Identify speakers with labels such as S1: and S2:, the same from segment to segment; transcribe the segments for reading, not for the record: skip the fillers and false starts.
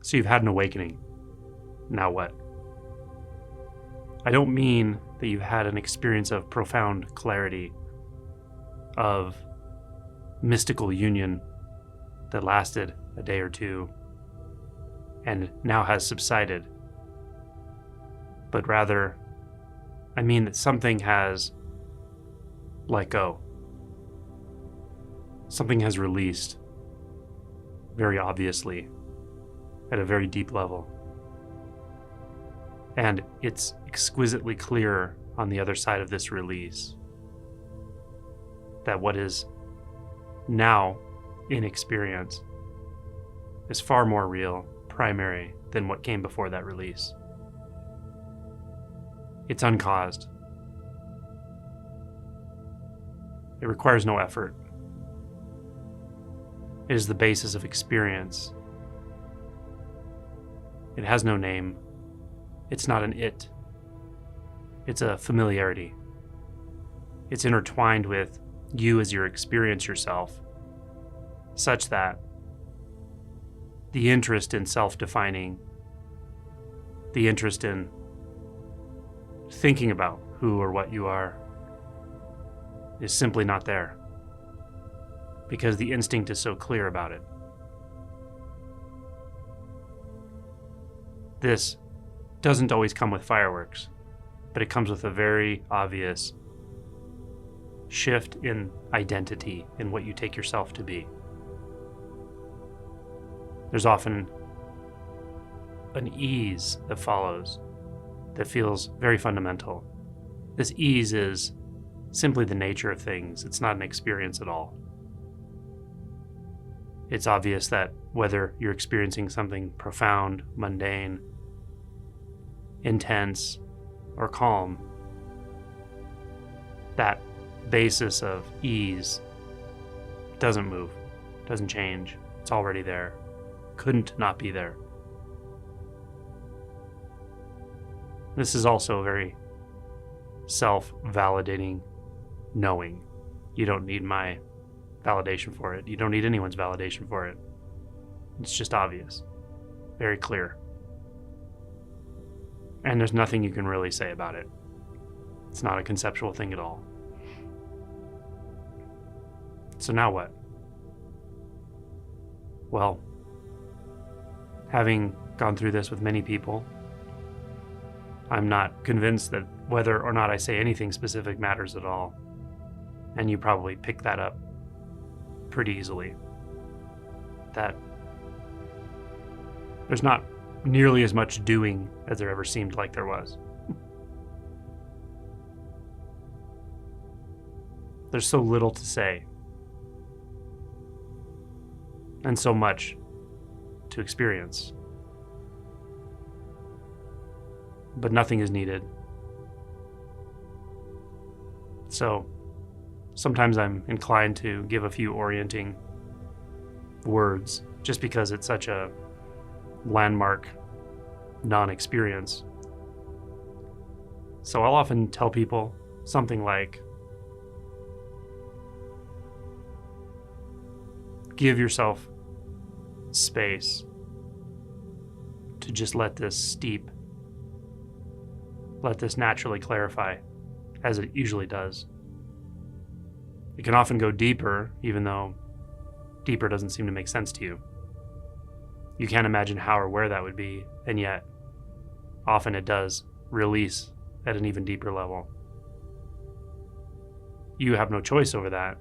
S1: So you've had an awakening. Now what? I don't mean that you've had an experience of profound clarity, of mystical union that lasted a day or two and now has subsided. But rather, I mean that something has let go. Something has released, very obviously, at a very deep level. And it's exquisitely clear on the other side of this release that what is now in experience is far more real, primary, than what came before that release. It's uncaused. It requires no effort. It is the basis of experience. It has no name. It's not an it. It's a familiarity. It's intertwined with you as you experience yourself, such that the interest in self-defining, the interest in thinking about who or what you are, is simply not there, because the instinct is so clear about it. This doesn't always come with fireworks, but it comes with a very obvious shift in identity, in what you take yourself to be. There's often an ease that follows that feels very fundamental. This ease is simply the nature of things. It's not an experience at all. It's obvious that whether you're experiencing something profound, mundane, intense, or calm, that basis of ease doesn't move, doesn't change. It's already there. Couldn't not be there. This is also a very self-validating knowing. You don't need my validation for it. You don't need anyone's validation for it. It's just obvious, very clear. And there's nothing you can really say about it. It's not a conceptual thing at all. So now what? Well, having gone through this with many people, I'm not convinced that whether or not I say anything specific matters at all. And you probably pick that up pretty easily. That there's not nearly as much doing as there ever seemed like there was. There's so little to say, and so much to experience. But nothing is needed. So sometimes I'm inclined to give a few orienting words just because it's such a landmark non-experience. So I'll often tell people something like, give yourself space to just let this steep, let this naturally clarify, as it usually does. It can often go deeper, even though deeper doesn't seem to make sense to you. You can't imagine how or where that would be, and yet often it does release at an even deeper level. You have no choice over that,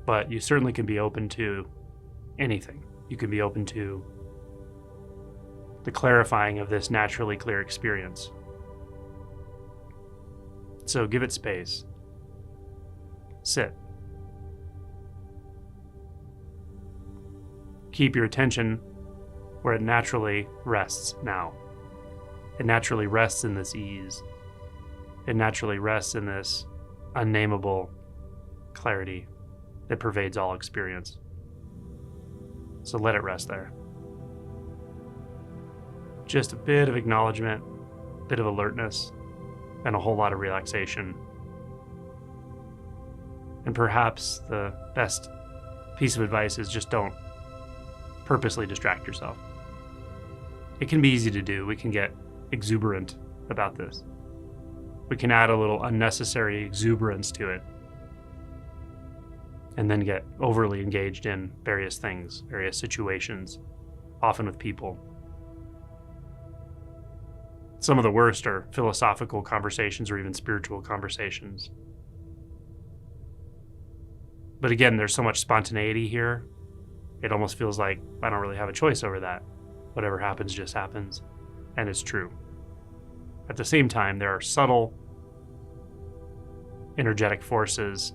S1: but you certainly can be open to anything. You can be open to the clarifying of this naturally clear experience. So give it space. Sit. Keep your attention where it naturally rests now. It naturally rests in this ease. It naturally rests in this unnameable clarity that pervades all experience. So let it rest there. Just a bit of acknowledgement, a bit of alertness, and a whole lot of relaxation. And perhaps the best piece of advice is just don't purposely distract yourself. it can be easy to do. We can get exuberant about this. We can add a little unnecessary exuberance to it and then get overly engaged in various things, various situations, often with people. Some of the worst are philosophical conversations or even spiritual conversations. But again, there's so much spontaneity here. It almost feels like I don't really have a choice over that. Whatever happens just happens. And it's true. At the same time, there are subtle, energetic forces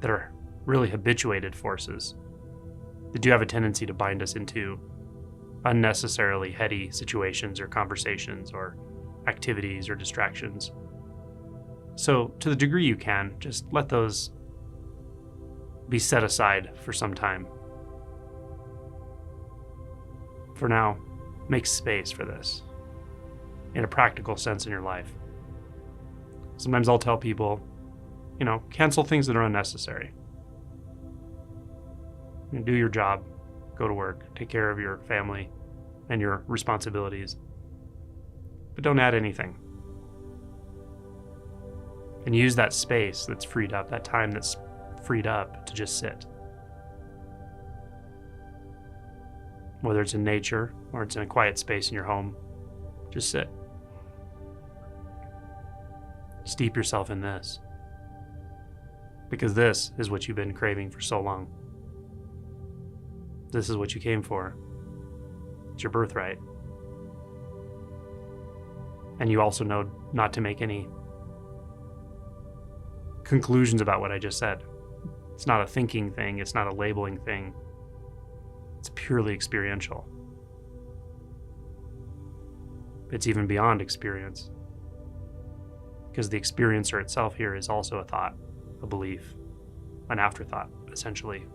S1: that are really habituated forces that do have a tendency to bind us into unnecessarily heady situations or conversations or activities or distractions. So to the degree you can, just let those be set aside for some time. For now, make space for this in a practical sense in your life. Sometimes I'll tell people, cancel things that are unnecessary. Do your job, go to work, take care of your family and your responsibilities, but don't add anything. And use that space that's freed up, that time that's freed up to just sit. Whether it's in nature or it's in a quiet space in your home, just sit. Steep yourself in this, because this is what you've been craving for so long. This is what you came for. It's your birthright. And you also know not to make any conclusions about what I just said. It's not a thinking thing. It's not a labeling thing. It's purely experiential. It's even beyond experience, because the experiencer itself here is also a thought, a belief, an afterthought, essentially.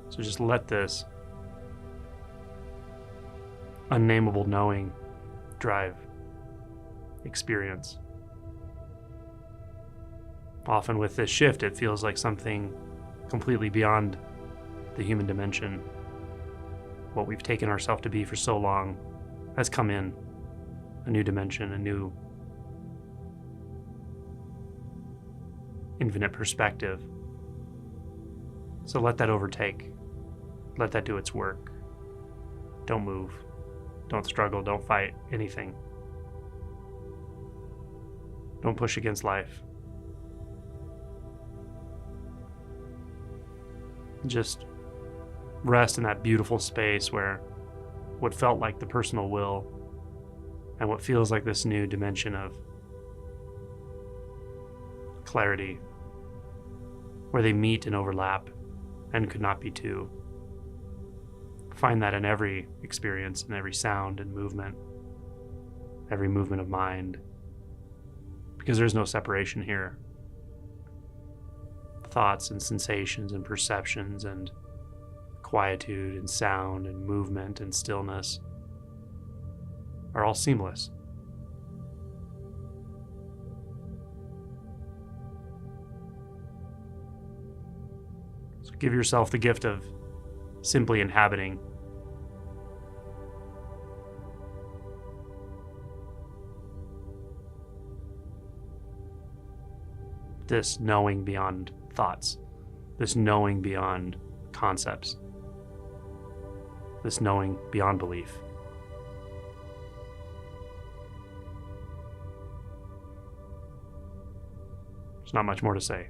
S1: So just let this unnameable knowing drive experience. Often with this shift, it feels like something completely beyond the human dimension. What we've taken ourselves to be for so long has come in. A new dimension, a new infinite perspective. So let that overtake. Let that do its work. Don't move. Don't struggle. Don't fight anything. Don't push against life. Just rest in that beautiful space where what felt like the personal will and what feels like this new dimension of clarity, where they meet and overlap and could not be two. Find that in every experience, in every sound and movement, every movement of mind, because there's no separation here. Thoughts and sensations and perceptions and quietude and sound and movement and stillness are all seamless. So give yourself the gift of simply inhabiting. This knowing beyond thoughts, this knowing beyond concepts, this knowing beyond belief. There's not much more to say.